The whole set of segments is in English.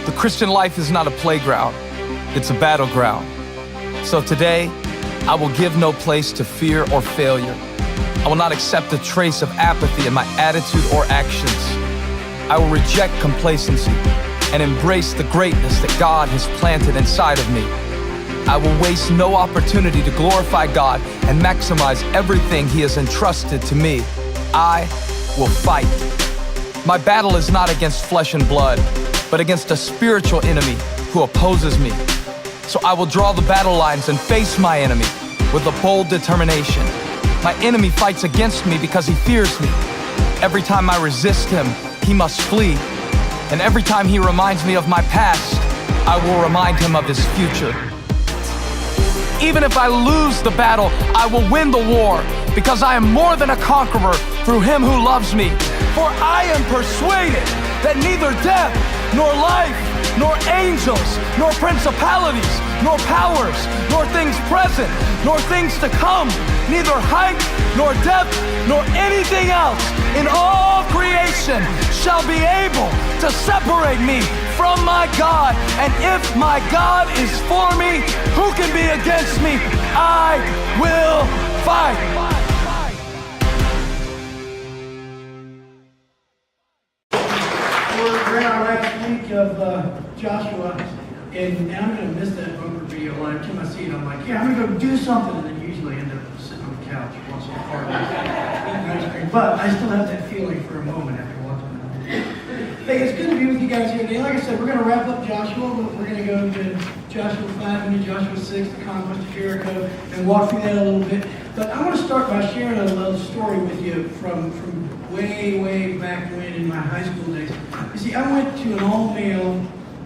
The Christian life is not a playground, it's a battleground. So today, I will give no place to fear or failure. I will not accept a trace of apathy in my attitude or actions. I will reject complacency and embrace the greatness that God has planted inside of me. I will waste no opportunity to glorify God and maximize everything He has entrusted to me. I will fight. My battle is not against flesh and blood, but against a spiritual enemy who opposes me. So I will draw the battle lines and face my enemy with a bold determination. My enemy fights against me because he fears me. Every time I resist him, he must flee. And every time he reminds me of my past, I will remind him of his future. Even if I lose the battle, I will win the war, because I am more than a conqueror through Him who loves me. For I am persuaded that neither death, nor life, nor angels, nor principalities, nor powers, nor things present, nor things to come, neither height, nor depth, nor anything else in all creation shall be able to separate me from my God. And if my God is for me, who can be against me? I will fight. We're in our last week of Joshua, and I'm going to miss that bumper video. When I turn my seat, I'm like, yeah, I'm going to go do something, and then usually end up sitting on the couch watching the parties, eating ice cream. But I still have that feeling for a moment after watching that. Hey, it's good to be with you guys here today. Like I said, we're going to wrap up Joshua. We're going to go to Joshua 5 into Joshua 6, the conquest of Jericho, and walk through that a little bit. But I want to start by sharing a little story with you from way back when in my high school days. You see, I went to an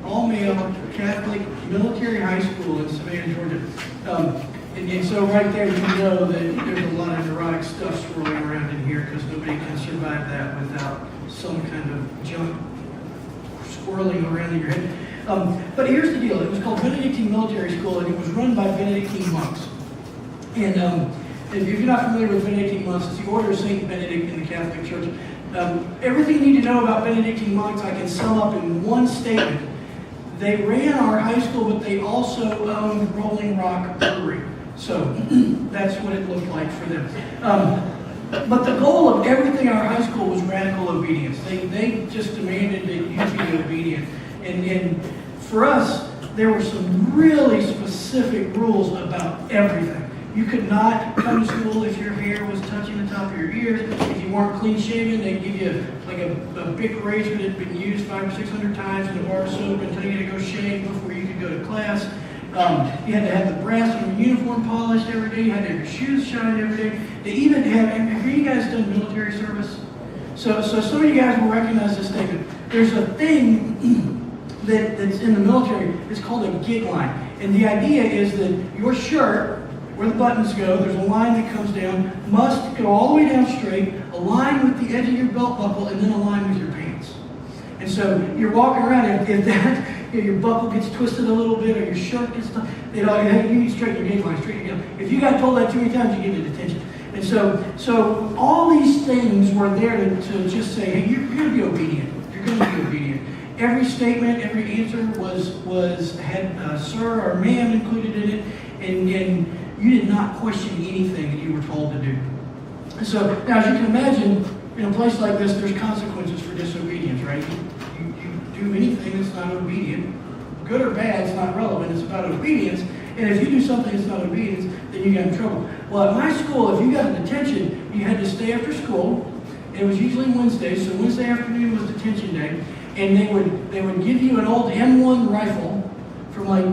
all-male Catholic military high school in Savannah, Georgia. And so right there, you know that there's a lot of neurotic stuff swirling around in here, because nobody can survive that without some kind of junk swirling around in your head. But here's the deal. It was called Benedictine Military School, and it was run by Benedictine monks. And if you're not familiar with Benedictine monks, it's the order of Saint Benedict in the Catholic Church. Everything you need to know about Benedictine monks I can sum up in one statement. They ran our high school, but they also owned Rolling Rock Brewery. So that's what it looked like for them. But the goal of everything in our high school was radical obedience. They just demanded that you be obedient. And for us, there were some really specific rules about everything. You could not come to school if your hair was touching the top of your ears. If you weren't clean shaven, they'd give you like a big razor that had been used 500 or 600 times in a bar of soap and tell you to go shave before you could go to class. You had to have the brass on your uniform polished every day. You had to have your shoes shined every day. They even have you guys done military service? So some of you guys will recognize this statement. There's a thing that's in the military. It's called a gig line. And the idea is that your shirt, where the buttons go, there's a line that comes down, must go all the way down straight, align with the edge of your belt buckle, and then align with your pants. And so you're walking around, if that, your buckle gets twisted a little bit, or your shirt gets, you need to straighten your gauge line, straighten your gauge. If you got told that too many times, you get a detention. And so all these things were there to just say, hey, you're going to be obedient. You're going to be obedient. Every statement, every answer had sir or ma'am included in it, and you did not question anything that you were told to do. And so now, as you can imagine, in a place like this, there's consequences for disobedience, right? You do anything that's not obedient, good or bad, it's not relevant. It's about obedience. And if you do something that's not obedience, then you get in trouble. Well, at my school, if you got a detention, you had to stay after school. It was usually Wednesday, so Wednesday afternoon was detention day. And they would give you an old M1 rifle from like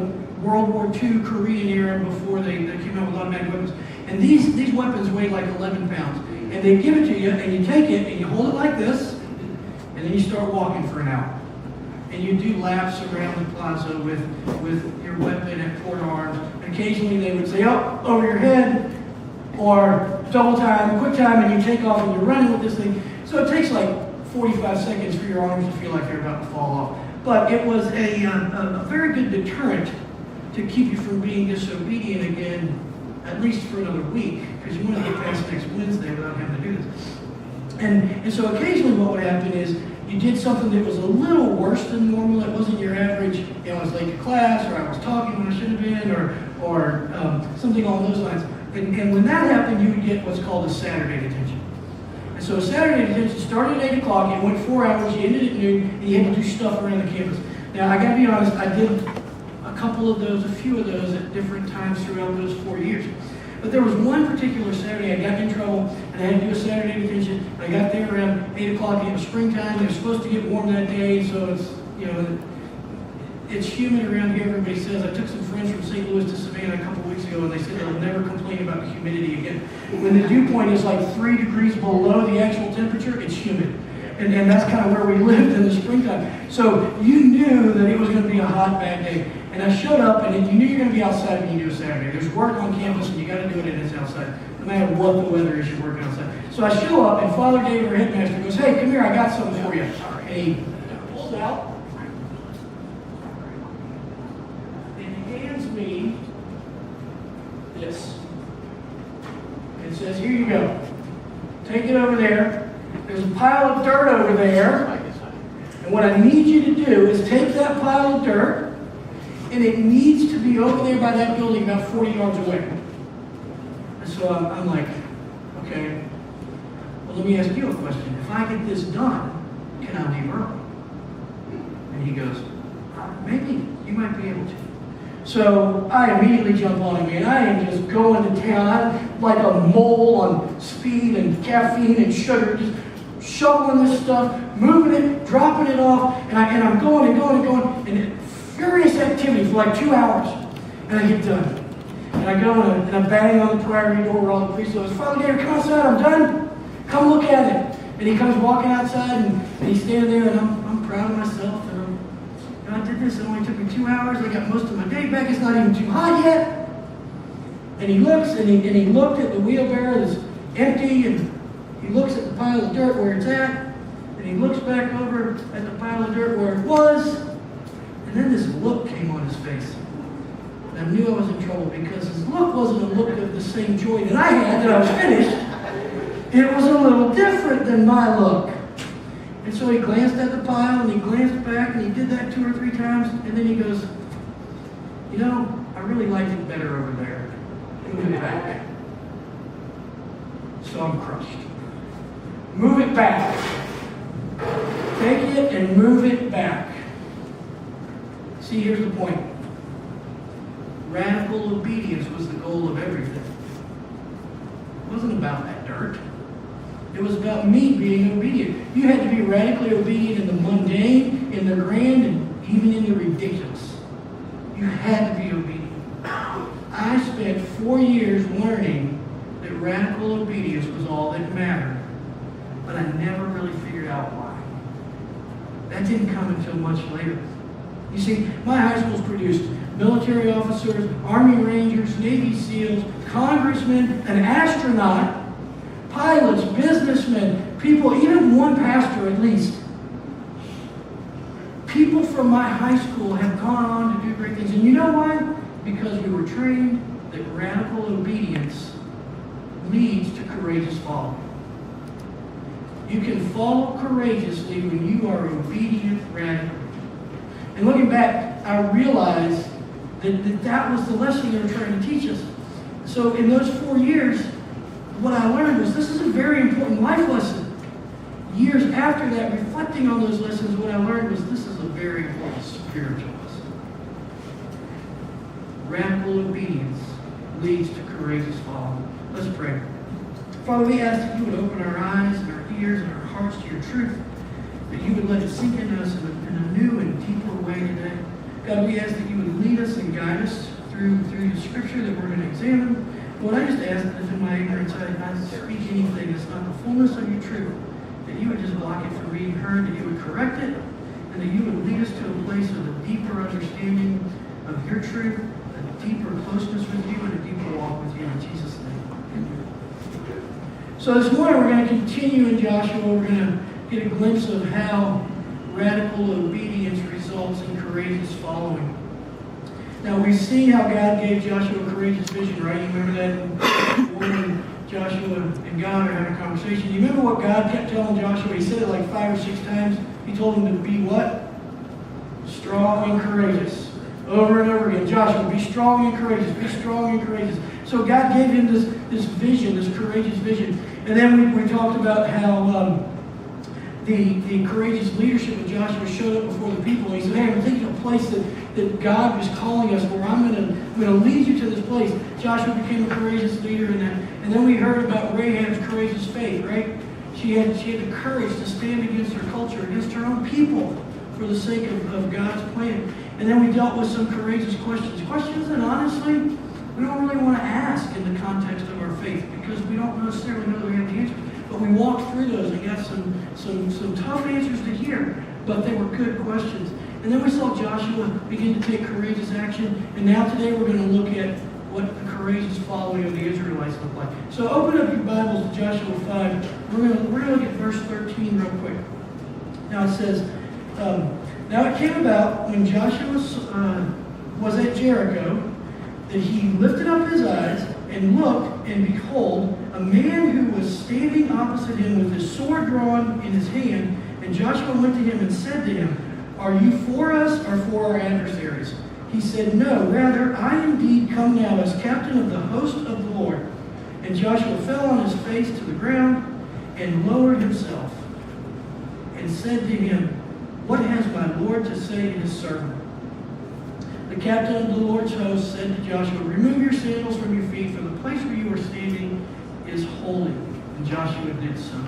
World War II Korean era, before they came out with automatic weapons. And these weapons weighed like 11 pounds. And they give it to you, and you take it, and you hold it like this, and then you start walking for an hour. And you do laps around the plaza with your weapon at port arms. And occasionally they would say, oh, over your head, or double time, quick time, and you take off and you're running with this thing. So it takes like 45 seconds for your arms to feel like they're about to fall off. But it was a very good deterrent to keep you from being disobedient again, at least for another week, because you want to get past next Wednesday without having to do this. And so occasionally what would happen is you did something that was a little worse than normal. It wasn't your average, I was late to class, or I was talking when I shouldn't have been, or something along those lines. And when that happened, you would get what's called a Saturday detention. And so a Saturday detention started at 8 o'clock, it went 4 hours, you ended at noon, and you had to do stuff around the campus. Now, I gotta be honest, I did a few of those at different times throughout those 4 years. But there was one particular Saturday I got in trouble, and I had to do a Saturday detention. I got there around 8 o'clock, and it was springtime, and it was supposed to get warm that day, so it's humid around here, everybody says. I took some friends from St. Louis to Savannah a couple weeks ago, and they said they'll never complain about the humidity again. When the dew point is like 3 degrees below the actual temperature, it's humid. And that's kind of where we lived in the springtime. So you knew that it was going to be a hot, bad day. And I showed up, and you knew you're going to be outside when you do a Saturday. There's work on campus, and you got to do it, and it's outside. No matter what the weather is, you're working outside. So I show up, and Father David, our headmaster, goes, "Hey, come here, I got something for you." And he pulls out, and he hands me this. And says, "Here you go. Take it over there. There's a pile of dirt over there. And what I need you to do is take that pile of dirt, and it needs to be over there by that building about 40 yards away." And so I'm like, okay, well, let me ask you a question. If I get this done, can I leave early? And he goes, maybe, you might be able to. So I immediately jump on him, and I am just going to town. I'm like a mole on speed and caffeine and sugar, just shoveling this stuff, moving it, dropping it off, and I'm going and going and going, and furious activity for like 2 hours. And I get done. And I go and I bang on the priory door where all the priests are. "Father David, come outside, I'm done. Come look at it." And he comes walking outside, and he's standing there, and I'm proud of myself. And I did this, it only took me 2 hours. I got most of my day back. It's not even too hot yet. And he looks, and he looked at the wheelbarrow that's empty, and he looks at the pile of dirt where it's at, and he looks back over at the pile of dirt where it was, and then this look came on his face. And I knew I was in trouble, because his look wasn't a look of the same joy that I had that I was finished. It was a little different than my look. And so he glanced at the pile, and he glanced back, and he did that 2 or 3 times, and then he goes, "I really liked it better over there. Move it back." So I'm crushed. Move it back. Take it and move it back. See, here's the point. Radical obedience was the goal of everything. It wasn't about that dirt. It was about me being obedient. You had to be radically obedient in the mundane, in the grand, and even in the ridiculous. You had to be obedient. I spent 4 years learning that radical obedience was all that mattered, but I never really figured out why. That didn't come until much later. You see, my high schools produced military officers, Army Rangers, Navy SEALs, congressmen, an astronaut, pilots, businessmen, people, even one pastor at least. People from my high school have gone on to do great things. And you know why? Because we were trained that radical obedience leads to courageous following. You can follow courageously when you are obedient radically. And looking back, I realized that was the lesson they were trying to teach us. So in those 4 years, what I learned was this is a very important life lesson. Years after that, reflecting on those lessons, what I learned was this is a very important spiritual lesson. Radical obedience leads to courageous following. Let's pray. Father, we ask that you would open our eyes and our ears and our hearts to your truth, that you would let it sink into us in a new and deeper way today. God, we ask that you would lead us and guide us through the scripture that we're going to examine. Lord, I just ask that if in my ignorance I speak anything that's not the fullness of your truth, that you would just block it from being heard, that you would correct it, and that you would lead us to a place of a deeper understanding of your truth, a deeper closeness with you, and a deeper walk with you. In Jesus' name. Amen. So this morning we're going to continue in Joshua. We're going to get a glimpse of how radical obedience results in courageous following. Now, we've seen how God gave Joshua a courageous vision, right? You remember that when Joshua and God are having a conversation? You remember what God kept telling Joshua? He said it like 5 or 6 times. He told them to be what? Strong and courageous. Over and over again. Joshua, be strong and courageous. Be strong and courageous. So God gave him this vision, this courageous vision. And then we talked about how the courageous leadership of Joshua showed up before the people. He said, hey, I'm thinking of a place that God was calling us where I'm going to lead you to this place. Joshua became a courageous leader in that. And then we heard about Rahab's courageous faith, right? She had the courage to stand against her culture, against her own people, for the sake of God's plan. And then we dealt with some courageous questions. Questions that honestly, we don't really want to ask in the context of our faith because we don't necessarily know that we have the answers. But we walked through those and got some tough answers to hear, but they were good questions. And then we saw Joshua begin to take courageous action. And now today we're going to look at what the courageous following of the Israelites look like. So open up your Bibles to Joshua 5. We're going to look at verse 13 real quick. Now it says, now it came about when Joshua was at Jericho that he lifted up his eyes and looked, and behold, a man who was standing opposite him with his sword drawn in his hand. And Joshua went to him and said to him, are you for us or for our adversaries? He said, no, rather, I indeed come now as captain of the host of the Lord. And Joshua fell on his face to the ground and lowered himself and said to him, what has my Lord to say to his servant? The captain of the Lord's host said to Joshua, remove your sandals from your feet, for the place where you are standing is holy. And Joshua did so.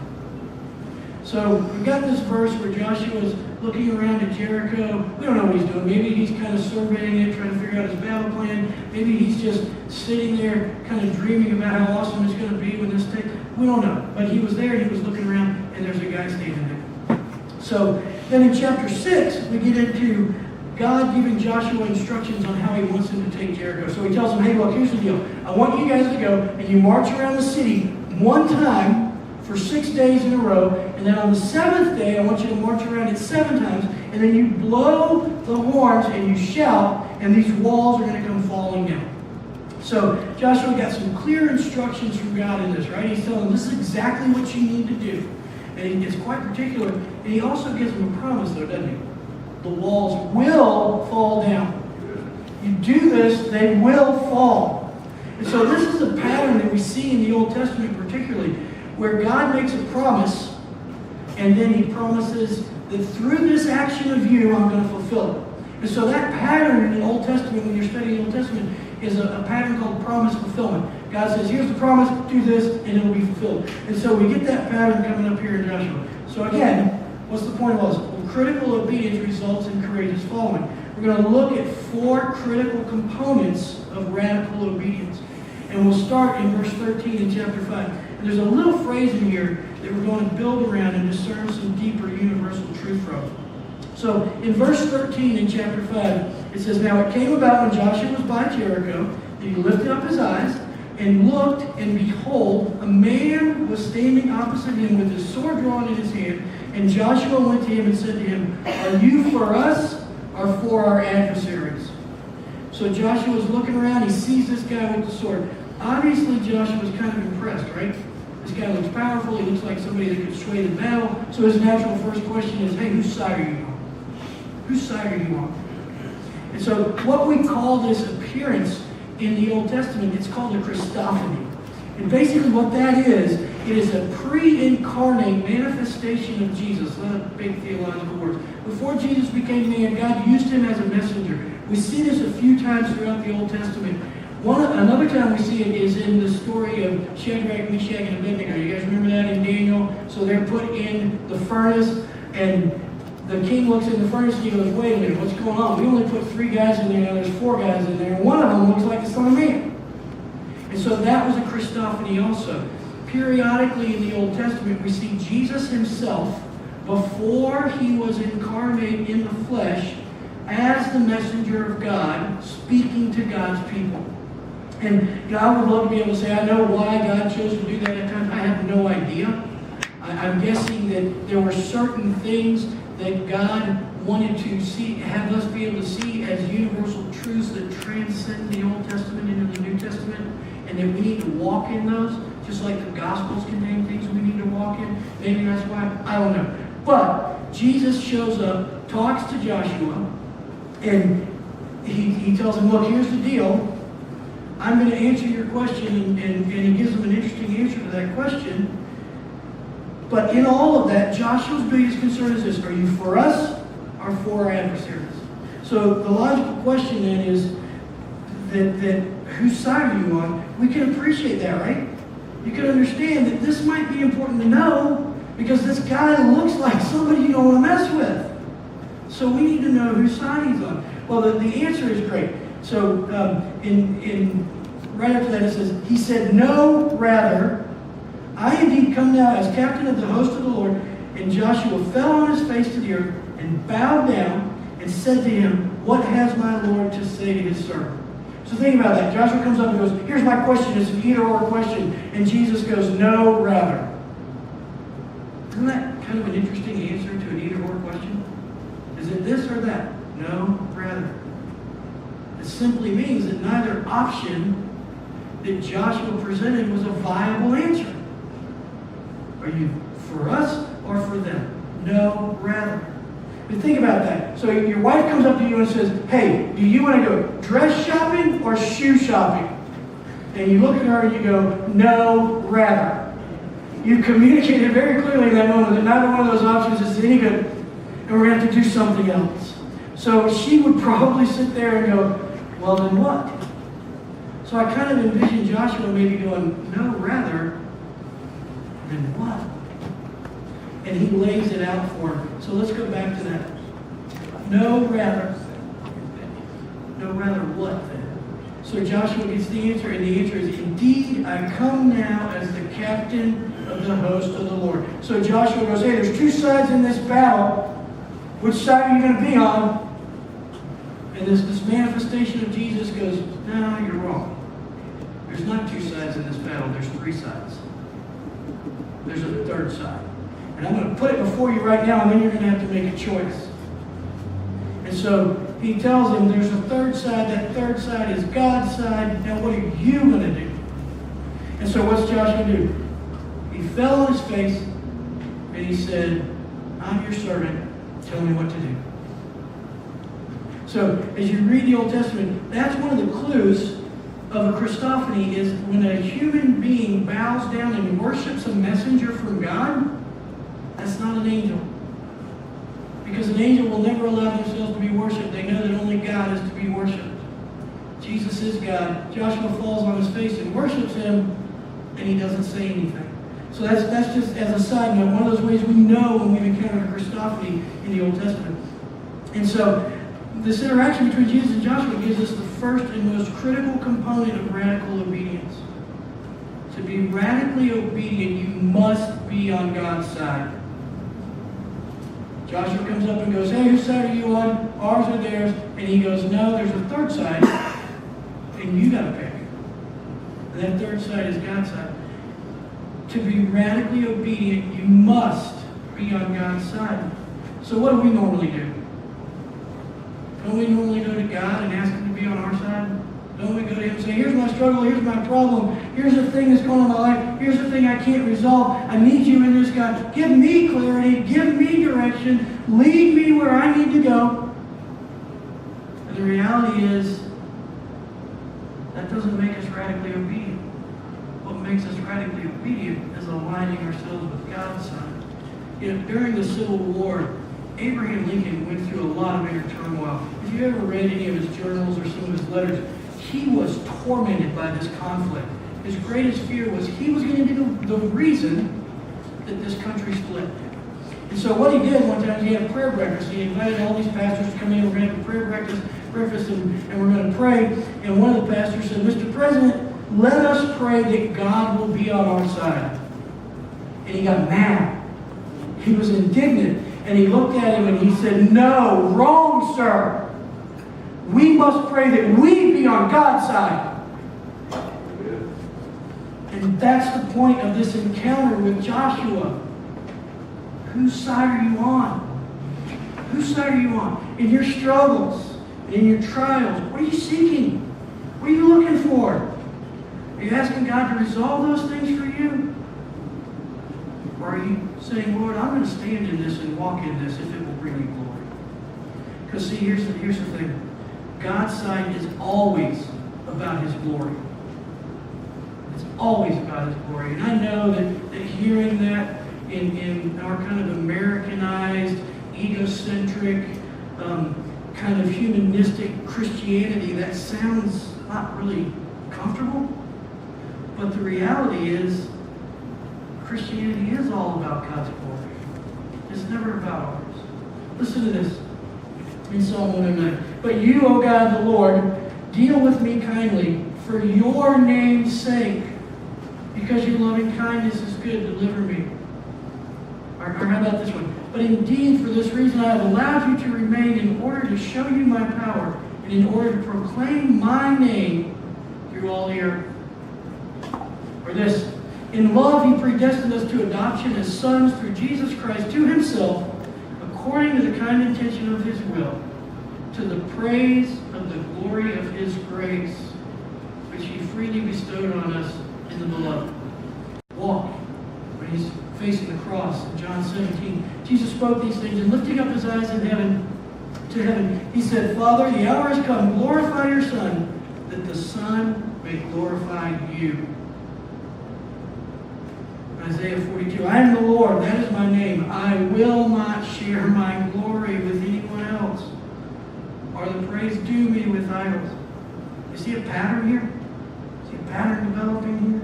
So we've got this verse where Joshua is looking around at Jericho. We don't know what he's doing. Maybe he's kind of surveying it, trying to figure out his battle plan. Maybe he's just sitting there kind of dreaming about how awesome it's going to be when this takes. We don't know. But he was there, he was looking around, and there's a guy standing there. So then in chapter 6, we get into God giving Joshua instructions on how he wants him to take Jericho. So he tells him, hey, look, here's the deal. I want you guys to go and you march around the city one time for 6 days in a row. And then on the 7th day, I want you to march around it 7 times. And then you blow the horns and you shout, and these walls are going to come falling down. So Joshua got some clear instructions from God in this, right? He's telling them, this is exactly what you need to do. And it's quite particular. And he also gives them a promise, though, doesn't he? The walls will fall down. You do this, they will fall. And so this is a pattern that we see in the Old Testament particularly, where God makes a promise, and then he promises that through this action of you, I'm going to fulfill it. And so that pattern in the Old Testament, when you're studying the Old Testament, is a pattern called promise fulfillment. God says, here's the promise, do this, and it will be fulfilled. And so we get that pattern coming up here in Joshua. So again, what's the point of all this? Well, critical obedience results in courageous following. We're going to look at 4 critical components of radical obedience. And we'll start in verse 13 in chapter 5. And there's a little phrase in here that we're going to build around and discern some deeper universal truth from. So in verse 13 in chapter 5, it says, now it came about when Joshua was by Jericho that he lifted up his eyes and looked, and behold, a man was standing opposite him with his sword drawn in his hand. And Joshua went to him and said to him, are you for us or for our adversaries? So Joshua was looking around. He sees this guy with the sword. Obviously, Joshua was kind of impressed, right? This guy looks powerful. He looks like somebody that could sway the battle. So his natural first question is, hey, whose side are you on? Whose side are you on? And so what we call this appearance in the Old Testament, it's called a Christophany. And basically what that is, it is a pre-incarnate manifestation of Jesus. Not big theological words. Before Jesus became man, God used him as a messenger. We see this a few times throughout the Old Testament. Another time we see it is in the story of Shadrach, Meshach, and Abednego. You guys remember that in Daniel? So they're put in the furnace, and the king looks in the furnace and he goes, wait a minute, what's going on? We only put 3 guys in there, now there's 4 guys in there, and one of them looks like the Son of Man. And so that was a Christophany also. Periodically in the Old Testament, we see Jesus himself, before he was incarnate in the flesh, as the messenger of God, speaking to God's people. And I would love to be able to say, I know why God chose to do that at times. I have no idea. I'm guessing that there were certain things that God wanted to see, have us be able to see as universal truths that transcend the Old Testament into the New Testament, and that we need to walk in those, just like the Gospels contain things we need to walk in. Maybe that's why, I don't know. But Jesus shows up, talks to Joshua, and he tells him, look, here's the deal. I'm going to answer your question, and he gives him an interesting answer to that question. But in all of that, Joshua's biggest concern is this: are you for us or for our adversaries? So the logical question then is that whose side are you on? We can appreciate that, right? You can understand that this might be important to know because this guy looks like somebody you don't want to mess with. So we need to know whose side he's on. Well, the answer is great. So right after that it says, he said, no, rather, I indeed come now as captain of the host of the Lord. And Joshua fell on his face to the earth and bowed down and said to him, what has my Lord to say to his servant? So think about that. Joshua comes up and goes, here's my question. It's an either or question. And Jesus goes, no, rather. Isn't that kind of an interesting answer to an either or question? Is it this or that? No, rather. It simply means that neither option that Joshua presented was a viable answer. Are you for us or for them? No, rather. But think about that. So your wife comes up to you and says, hey, do you want to go dress shopping or shoe shopping? And you look at her and you go, no, rather. You communicated very clearly in that moment that neither one of those options is any good, and we're going to have to do something else. So she would probably sit there and go, well, then what? So I kind of envision Joshua maybe going, no, rather, then what? And he lays it out for him. So let's go back to that. No, rather. No, rather what then? So Joshua gets the answer, and the answer is, indeed, I come now as the captain of the host of the Lord. So Joshua goes, hey, there's two sides in this battle. Which side are you going to be on? And this manifestation of Jesus goes, no, you're wrong. There's not two sides in this battle. There's three sides. There's a third side. And I'm going to put it before you right now, and then you're going to have to make a choice. And so he tells him there's a third side. That third side is God's side. Now what are you going to do? And so what's Joshua do? He fell on his face, and he said, I'm your servant. Tell me what to do. So as you read the Old Testament, that's one of the clues of a Christophany is when a human being bows down and worships a messenger from God, that's not an angel. Because an angel will never allow themselves to be worshipped. They know that only God is to be worshipped. Jesus is God. Joshua falls on his face and worships him, and he doesn't say anything. So that's just as a side note, one of those ways we know when we've encountered a Christophany in the Old Testament. And so this interaction between Jesus and Joshua gives us the first and most critical component of radical obedience. To be radically obedient, you must be on God's side. Joshua comes up and goes, hey, whose side are you on? Ours or theirs? And he goes, no, there's a third side, and you got to pick. And that third side is God's side. To be radically obedient, you must be on God's side. So what do we normally do? Don't we normally go to God and ask Him to be on our side? Don't we go to Him and say, here's my struggle, here's my problem, here's the thing that's going on in my life, here's the thing I can't resolve, I need you in this, God. Give me clarity, give me direction, lead me where I need to go. And the reality is, that doesn't make us radically obedient. What makes us radically obedient is aligning ourselves with God's side. You know, during the Civil War, Abraham Lincoln went through a lot of inner turmoil. If you ever read any of his journals or some of his letters, he was tormented by this conflict. His greatest fear was he was going to be the reason that this country split. And so what he did one time is he had a prayer breakfast. He invited all these pastors to come in. We're going to have a prayer breakfast and we're going to pray. And one of the pastors said, Mr. President, let us pray that God will be on our side. And he got mad. He was indignant. And he looked at him and he said, no, wrong, sir. We must pray that we be on God's side. And that's the point of this encounter with Joshua. Whose side are you on? Whose side are you on? In your struggles, in your trials, what are you seeking? What are you looking for? Are you asking God to resolve those things for you? Or are you saying, Lord, I'm going to stand in this and walk in this if it will bring you glory? Because see, here's the thing. God's side is always about His glory. It's always about His glory. And I know that hearing that in our kind of Americanized, egocentric, kind of humanistic Christianity, that sounds not really comfortable. But the reality is, Christianity is all about God's glory. It's never about ours. Listen to this in Psalm 109. But you, O God the Lord, deal with me kindly for your name's sake. Because your loving kindness is good, deliver me. Or how about this one? But indeed, for this reason I have allowed you to remain in order to show you my power and in order to proclaim my name through all the earth. Or this, in love he predestined us to adoption as sons through Jesus Christ to Himself, according to the kind intention of His will, to the praise of the glory of His grace, which He freely bestowed on us in the beloved. Walk. When He's facing the cross in John 17, Jesus spoke these things, and lifting up His eyes to heaven, He said, Father, the hour has come. Glorify your Son, that the Son may glorify you. Isaiah 42, I am the Lord, that is my name. I will not share my glory with anyone else, or the praise due me with idols. You see a pattern here? See a pattern developing here?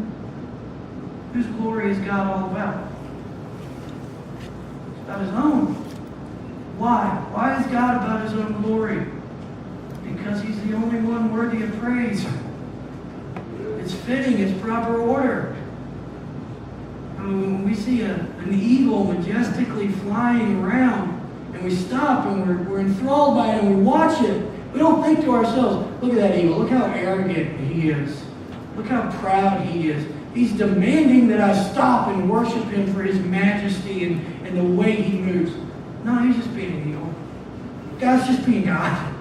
Whose glory is God all about? It's about His own. Why? Why is God about His own glory? Because He's the only one worthy of praise. It's fitting, it's proper order. When we see an eagle majestically flying around, and we stop and we're enthralled by it and we watch it, we don't think to ourselves, look at that eagle, look how arrogant he is. Look how proud he is. He's demanding that I stop and worship Him for His majesty and the way He moves. No, He's just being an eagle. God's just being God.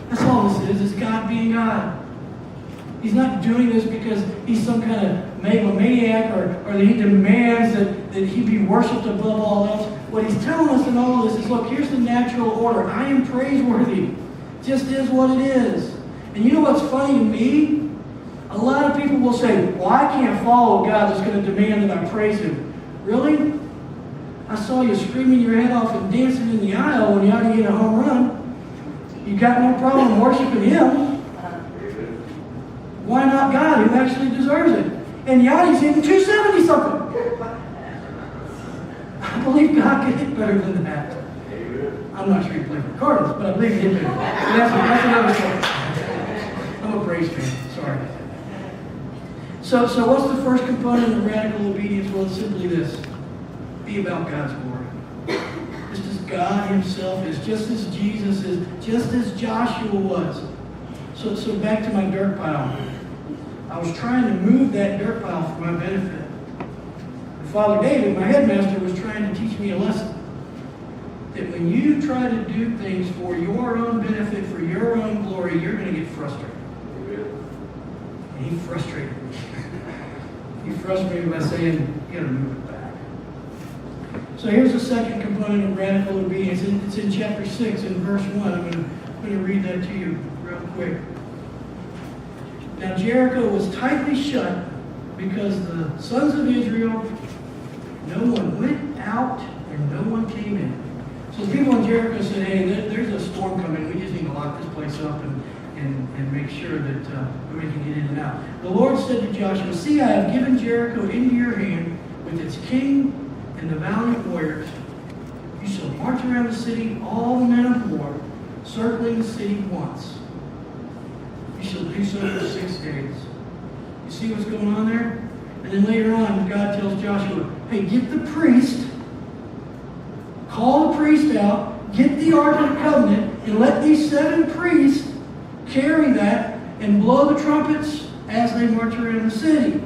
That's all this is God being God. He's not doing this because He's some kind of megalomaniac or that He demands that He be worshipped above all else. What He's telling us in all of this is, look, here's the natural order. I am praiseworthy. Just is what it is. And you know what's funny to me? A lot of people will say, well, I can't follow a God that's going to demand that I praise Him. Really? I saw you screaming your head off and dancing in the aisle when you ought to get a home run. You got no problem worshiping Him. Why not God, who actually deserves it? And Yanni's hitting 270-something. I believe God can hit better than that. I'm not sure He played for Cardinals, but I believe He hit better. That's another story. I'm a Braves fan. Sorry. So what's the first component of radical obedience? Well, it's simply this. Be about God's glory. Just as God Himself is, just as Jesus is, just as Joshua was. So back to my dirt pile. I was trying to move that dirt pile for my benefit. And Father David, my headmaster, was trying to teach me a lesson. That when you try to do things for your own benefit, for your own glory, you're going to get frustrated. And He frustrated me. He frustrated me by saying, you got to move it back. So here's the second component of radical obedience. It's in chapter 6 in verse 1. I'm going to read that to you real quick. Now Jericho was tightly shut because the sons of Israel, no one went out and no one came in. So the people in Jericho said, hey, there's a storm coming. We just need to lock this place up and make sure that we can get in and out. The Lord said to Joshua, see, I have given Jericho into your hand with its king and the valiant warriors. You shall march around the city, all the men of war, circling the city once. You shall do so for 6 days. You see what's going on there? And then later on, God tells Joshua, hey, get the priest, call the priest out, get the Ark of the Covenant, and let these 7 priests carry that and blow the trumpets as they march around the city.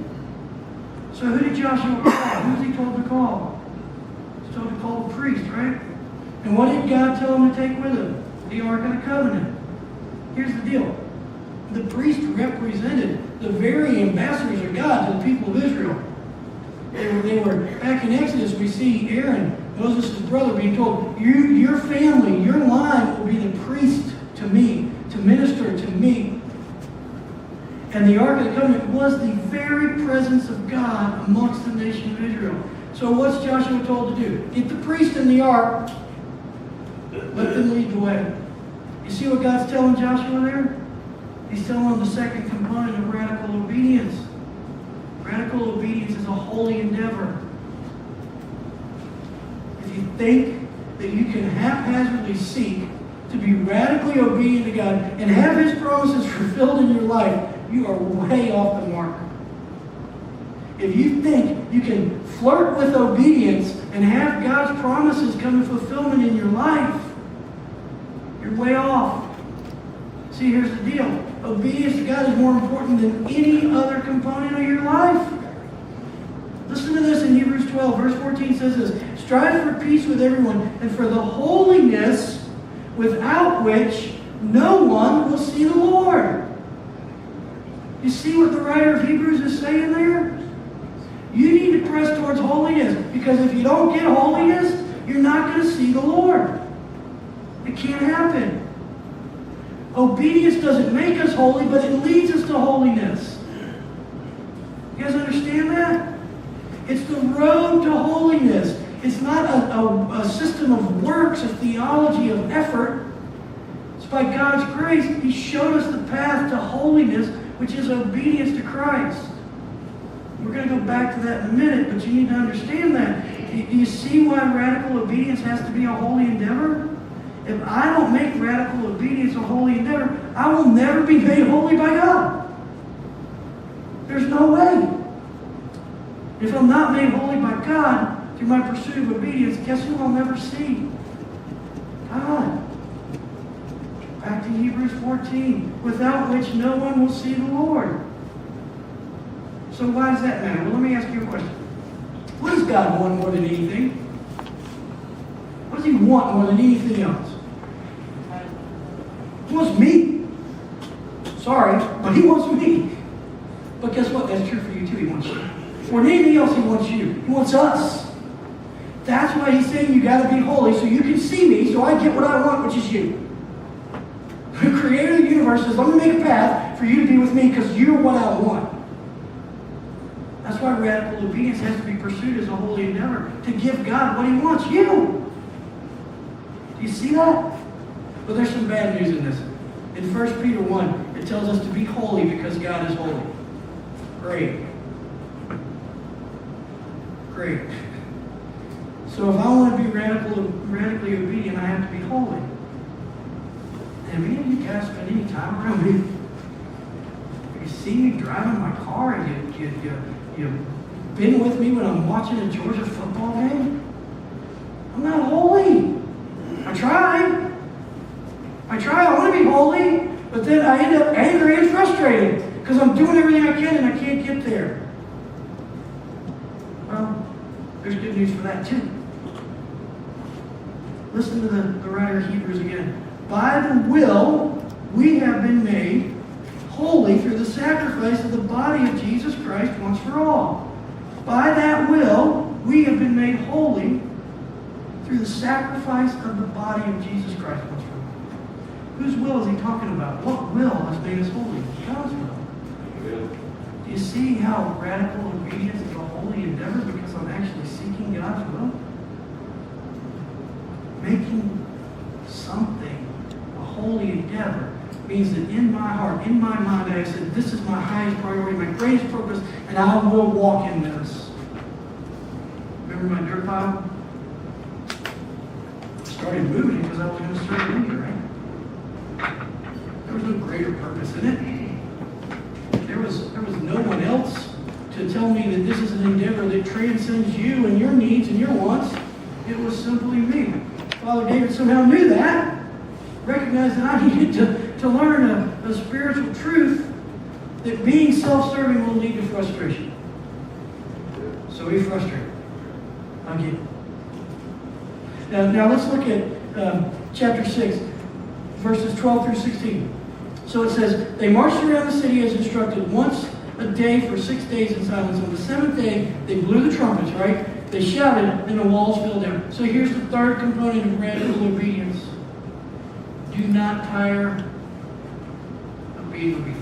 So who did Joshua call? Who's he told to call? He's told to call the priest, right? And what did God tell him to take with him? The Ark of the Covenant. Here's the deal. The priest represented the very ambassadors of God to the people of Israel. They were back in Exodus, we see Aaron, Moses' brother, being told, your family, your line will be the priest to me, to minister to me. And the Ark of the Covenant was the very presence of God amongst the nation of Israel. So what's Joshua told to do? Get the priest in the Ark. Let them lead the way. You see what God's telling Joshua there? He's telling him the second component of radical obedience. Radical obedience is a holy endeavor. If you think that you can haphazardly seek to be radically obedient to God and have His promises fulfilled in your life, you are way off the mark. If you think you can flirt with obedience and have God's promises come to fulfillment in your life, you're way off. See, here's the deal. Obedience to God is more important than any other component of your life. Listen to this in Hebrews 12. Verse 14 says this: strive for peace with everyone and for the holiness without which no one will see the Lord. You see what the writer of Hebrews is saying there? You need to press towards holiness, because if you don't get holiness, you're not going to see the Lord. It can't happen. Obedience doesn't make us holy, but it leads us to holiness. You guys understand that? It's the road to holiness. It's not a system of works, a theology of effort. It's by God's grace. He showed us the path to holiness, which is obedience to Christ. We're going to go back to that in a minute, but you need to understand that. Do you see why radical obedience has to be a holy endeavor? If I don't make radical obedience a holy endeavor, I will never be made holy by God. There's no way. If I'm not made holy by God through my pursuit of obedience, guess who I'll never see? God. Back to Hebrews 14, without which no one will see the Lord. So why does that matter? Well, let me ask you a question. What does God want more than anything? What does He want more than anything else? He wants me. Sorry, but He wants me. But guess what? That's true for you too. He wants you. More than anything else, He wants you. He wants us. That's why He's saying you got to be holy so you can see me, so I get what I want, which is you. The Creator of the universe says, let me make a path for you to be with me because you're what I want. That's why radical obedience has to be pursued as a holy endeavor, to give God what He wants, you. Do you see that? But there's some bad news in this. In 1 Peter 1, it tells us to be holy because God is holy. Great. Great. So if I want to be radically obedient, I have to be holy. And any of you guys spend any time around me? You see me driving my car, and you've been with me when I'm watching a Georgia football game? I'm not holy. I try. I want to be holy, but then I end up angry and frustrated because I'm doing everything I can and I can't get there. Well, there's good news for that too. Listen to the writer of Hebrews again. By the will, we have been made holy through the sacrifice of the body of Jesus Christ once for all. By that will, we have been made holy through the sacrifice of the body of Jesus Christ once for all. Whose will is he talking about? What will has made us holy? God's will. Do you see how radical obedience is a holy endeavor because I'm actually seeking God's will? Making something a holy endeavor means that in my heart, in my mind, I said, this is my highest priority, my greatest purpose, and I will walk in this. Remember my dirt pile? I started moving it because I was going to serve in here, right? There was no greater purpose in it. There was no one else to tell me that this is an endeavor that transcends you and your needs and your wants. It was simply me. Father David somehow knew that, recognized that I needed to learn a spiritual truth that being self-serving will lead to frustration. So he frustrated. Again. Now let's look at chapter 6, verses 12 through 16. So it says, they marched around the city as instructed. Once a day for 6 days in silence. On the seventh day, they blew the trumpets, right? They shouted, and the walls fell down. So here's the third component of radical obedience. Do not tire of being obedient.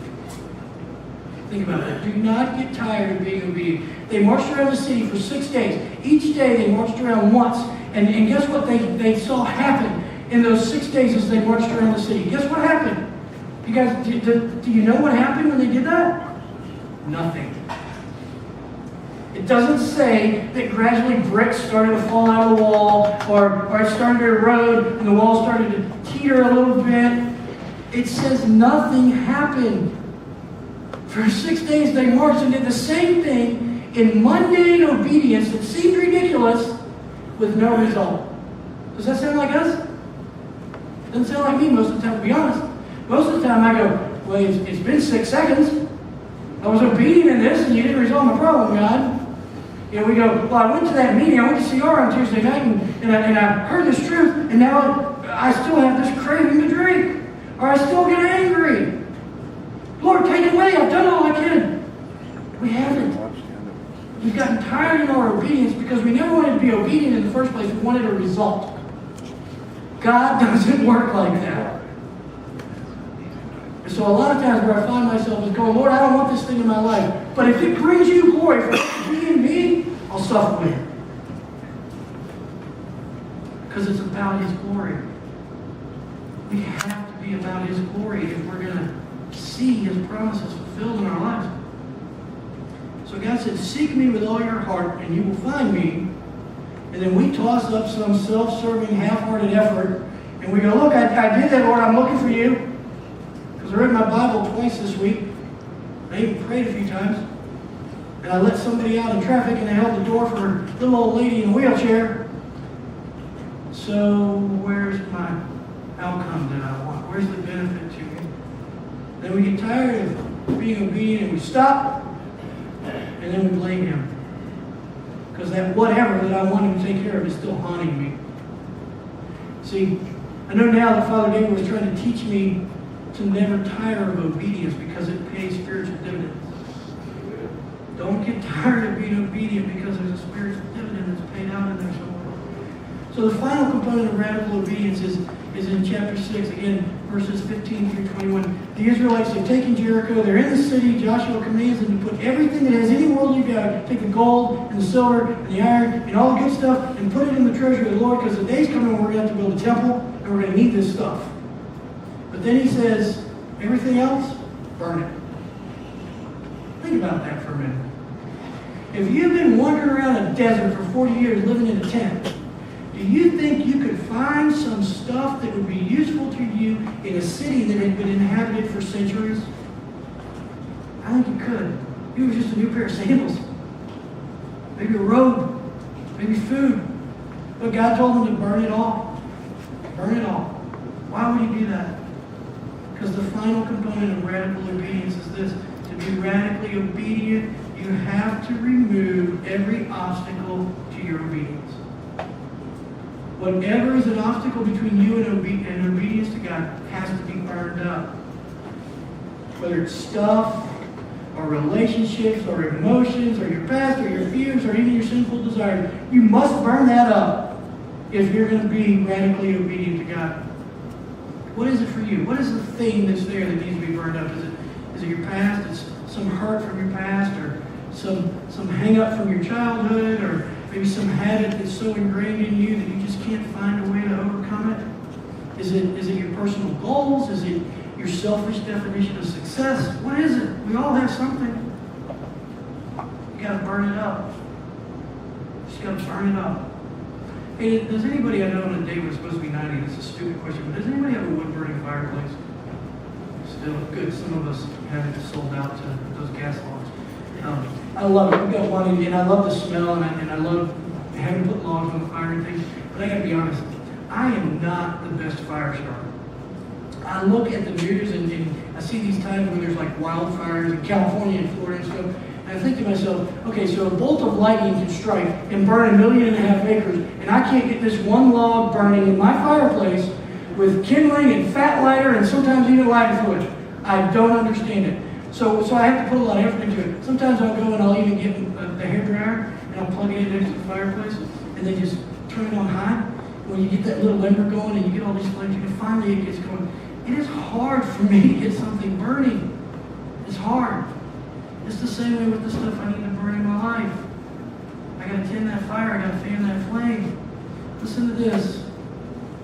Think about that. Do not get tired of being obedient. They marched around the city for 6 days. Each day they marched around once. And guess what they saw happen in those 6 days as they marched around the city? Guess what happened? You guys, do you know what happened when they did that? Nothing. It doesn't say that gradually bricks started to fall out of the wall or it started to erode and the wall started to teeter a little bit. It says nothing happened. For 6 days they marched and did the same thing in mundane obedience that seemed ridiculous with no result. Does that sound like us? Doesn't sound like me most of the time, to be honest. Most of the time I go, well, it's been 6 seconds. I was obedient in this and you didn't resolve my problem, God. You know, we go, well, I went to that meeting, I went to CR on Tuesday night and I heard this truth and now I still have this craving to drink. Or I still get angry. Lord, take it away, I've done all I can. We haven't. We've gotten tired in our obedience because we never wanted to be obedient in the first place. We wanted a result. God doesn't work like that. And so a lot of times where I find myself is going, Lord, I don't want this thing in my life. But if it brings you glory for me and me, I'll suffer with it. Because it's about His glory. We have to be about His glory if we're going to see His promises fulfilled in our lives. So God said, seek me with all your heart and you will find me. And then we toss up some self-serving, half-hearted effort. And we go, look, I did that, Lord, I'm looking for you. Because I read my Bible twice this week. I even prayed a few times. And I let somebody out in traffic and I held the door for a little old lady in a wheelchair. So where's my outcome that I want? Where's the benefit to me? Then we get tired of being obedient and we stop. And then we blame Him. Because that whatever that I want Him to take care of is still haunting me. See, I know now that Father David was trying to teach me to never tire of obedience because it pays spiritual dividends. Don't get tired of being obedient because there's a spiritual dividend that's paid out in there somewhere. So the final component of radical obedience is in chapter 6, again, verses 15 through 21. The Israelites have taken Jericho. They're in the city. Joshua commands them to put everything that has any worldly value, take the gold and the silver and the iron and all the good stuff and put it in the treasury of the Lord because the day's coming when we're going to have to build a temple and we're going to need this stuff. But then he says, everything else, burn it. Think about that for a minute. If you've been wandering around a desert for 40 years living in a tent, do you think you could find some stuff that would be useful to you in a city that had been inhabited for centuries? I think you could. It was just a new pair of sandals. Maybe a robe. Maybe food. But God told them to burn it all. Burn it all. Why would He do that? Because the final component of radical obedience is this. To be radically obedient, you have to remove every obstacle to your obedience. Whatever is an obstacle between you and obedience to God has to be burned up. Whether it's stuff, or relationships, or emotions, or your past, or your fears, or even your sinful desires, you must burn that up if you're going to be radically obedient to God. What is it for you? What is the thing that's there that needs to be burned up? Is it your past? It's some hurt from your past, or some hang-up from your childhood, or maybe some habit that's so ingrained in you that you just can't find a way to overcome it? Is it your personal goals? Is it your selfish definition of success? What is it? We all have something. You got to burn it up. You just got to burn it up. Hey, does anybody, I know on a day when it's supposed to be 90, this is a stupid question, but does anybody have a wood-burning fireplace? Still good. Some of us have it sold out to those gas logs. I love it. We've got one, and I love the smell, and I love having to put logs on the fire and things. But I got to be honest, I am not the best fire starter. I look at the news, and I see these times when there's like wildfires in California and Florida and stuff, and I think to myself, okay, so a bolt of lightning can strike and burn 1.5 million acres, and I can't get this one log burning in my fireplace with kindling and fat lighter and sometimes even lighter fluid. I don't understand it. So I have to put a lot of effort into it. Sometimes I'll go and I'll even get the hair dryer and I'll plug it in next to the fireplace and then just turn it on high. When you get that little ember going and you get all these flames, and finally it gets going. It is hard for me to get something burning. It's hard. It's the same way with the stuff I need to burn in my life. I gotta tend that fire, I gotta fan that flame. Listen to this.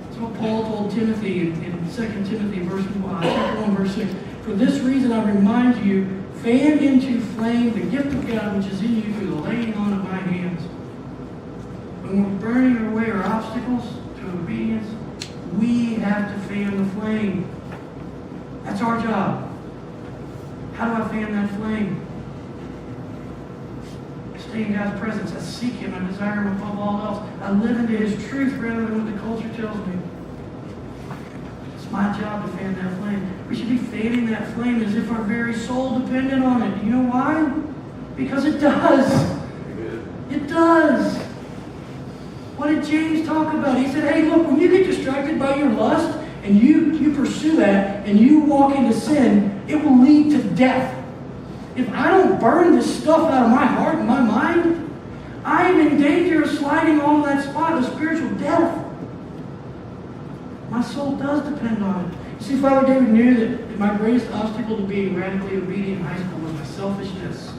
It's what Paul told Timothy in 2 Timothy chapter 1, verse 6. For this reason I remind you, fan into flame the gift of God which is in you through the laying on of my hands. When we're burning away our obstacles to obedience, we have to fan the flame. That's our job. How do I fan that flame? I stay in God's presence. I seek Him. I desire Him above all else. I live into His truth rather than what the culture tells me. It's my job to fan that flame. We should be fanning that flame as if our very soul depended on it. You know why? Because it does. It does. What did James talk about? He said, hey, look, when you get distracted by your lust and you pursue that and you walk into sin, it will lead to death. If I don't burn this stuff out of my heart and my mind, I am in danger of sliding on that spot of spiritual death. My soul does depend on it. You see, Father David knew that my greatest obstacle to being radically obedient in high school was my selfishness.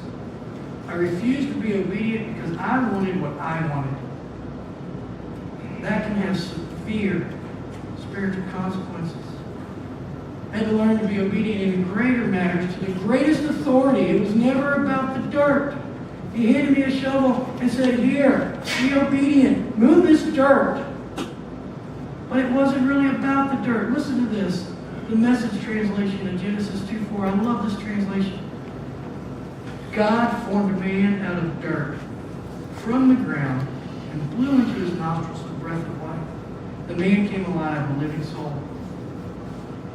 I refused to be obedient because I wanted what I wanted. That can have severe spiritual consequences. I had to learn to be obedient in greater matters to the greatest authority. It was never about the dirt. He handed me a shovel and said, here, be obedient. Move this dirt. But it wasn't really about the dirt. Listen to this. The Message translation of Genesis 2:4. I love this translation. God formed man out of dirt from the ground and blew into his nostrils the breath of life. The man came alive, a living soul.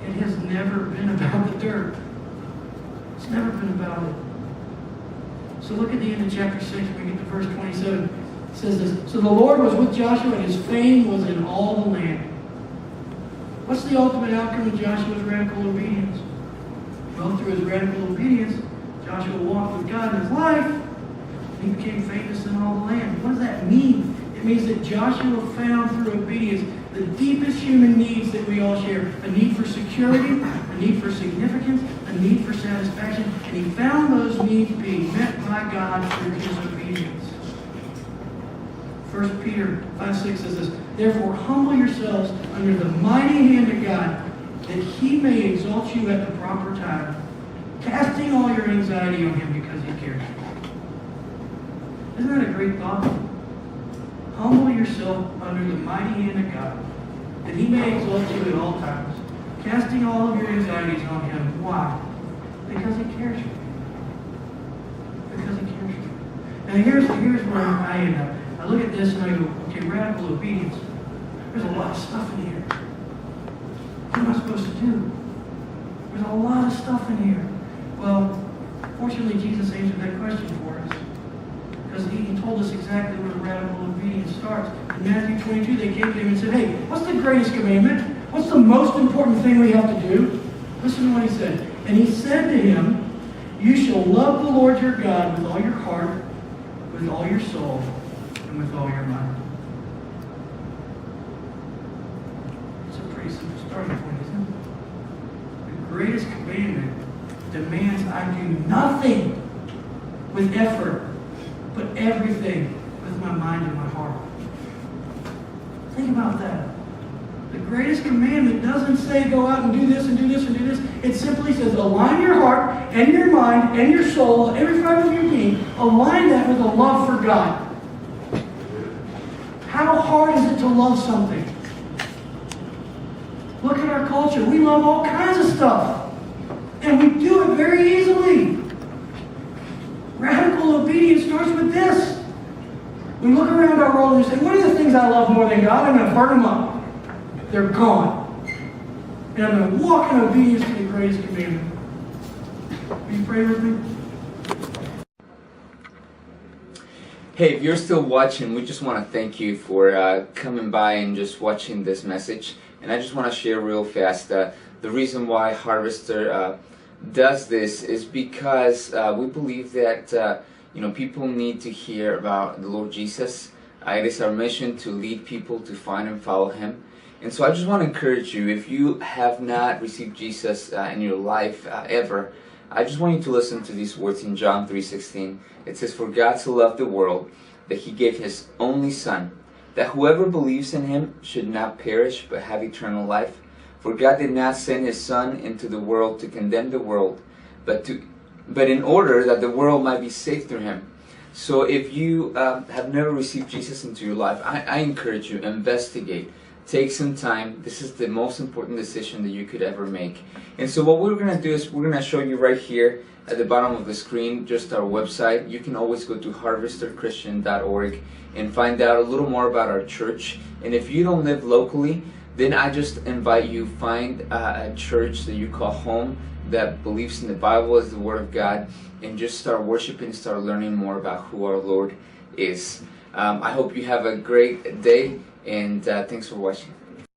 It has never been about the dirt. It's never been about it. So look at the end of chapter 6, when we get to verse 27. It says this, so the Lord was with Joshua, and his fame was in all the land. What's the ultimate outcome of Joshua's radical obedience? Well, through his radical obedience, Joshua walked with God in his life, and he became famous in all the land. What does that mean? It means that Joshua found through obedience the deepest human needs that we all share. A need for security, a need for significance, a need for satisfaction. And he found those needs being met by God through his obedience. 1 Peter 5:6 says this, therefore humble yourselves under the mighty hand of God, that he may exalt you at the proper time, casting all your anxiety on him because he cares. Isn't that a great thought? Humble yourself under the mighty hand of God, that he may exalt you at all times, casting all of your anxieties on him. Why? Because he cares for you. Because he cares for you. Now here's where I end up. I look at this and I go, okay, radical obedience. There's a lot of stuff in here. What am I supposed to do? There's a lot of stuff in here. Well, fortunately, Jesus answered that question for us. Because he told us exactly where radical obedience starts. In Matthew 22, they came to him and said, hey, what's the greatest commandment? What's the most important thing we have to do? Listen to what he said. And he said to him, you shall love the Lord your God with all your heart, with all your soul, and with all your mind. It's a pretty simple starting point, isn't it? The greatest commandment demands I do nothing with effort, but everything with my mind and my heart. Think about that. The greatest commandment doesn't say go out and do this and do this and do this. It simply says align your heart and your mind and your soul, every fiber of your being, align that with a love for God. How hard is it to love something? Look at our culture. We love all kinds of stuff. And we do it very easily. Radical obedience starts with this. We look around our world and we say, what are the things I love more than God? I'm going to burn them up. They're gone. And I'm going to walk in obedience to the greatest commandment. Will you pray with me? Hey, if you're still watching, we just want to thank you for coming by and just watching this message. And I just want to share real fast the reason why Harvester does this is because we believe that people need to hear about the Lord Jesus. It is our mission to lead people to find and follow Him. And so I just want to encourage you, if you have not received Jesus in your life ever, I just want you to listen to these words in John 3:16. It says, "For God so loved the world that He gave His only Son, that whoever believes in Him should not perish but have eternal life. For God did not send His Son into the world to condemn the world, but in order that the world might be saved through Him." So if you have never received Jesus into your life, I encourage you, investigate. Take some time. This is the most important decision that you could ever make. And so what we're going to do is we're going to show you right here at the bottom of the screen just our website. You can always go to harvesterchristian.org and find out a little more about our church. And if you don't live locally, then I just invite you, find a church that you call home, that believes in the Bible as the Word of God, and just start worshiping, start learning more about who our Lord is. I hope you have a great day, and thanks for watching.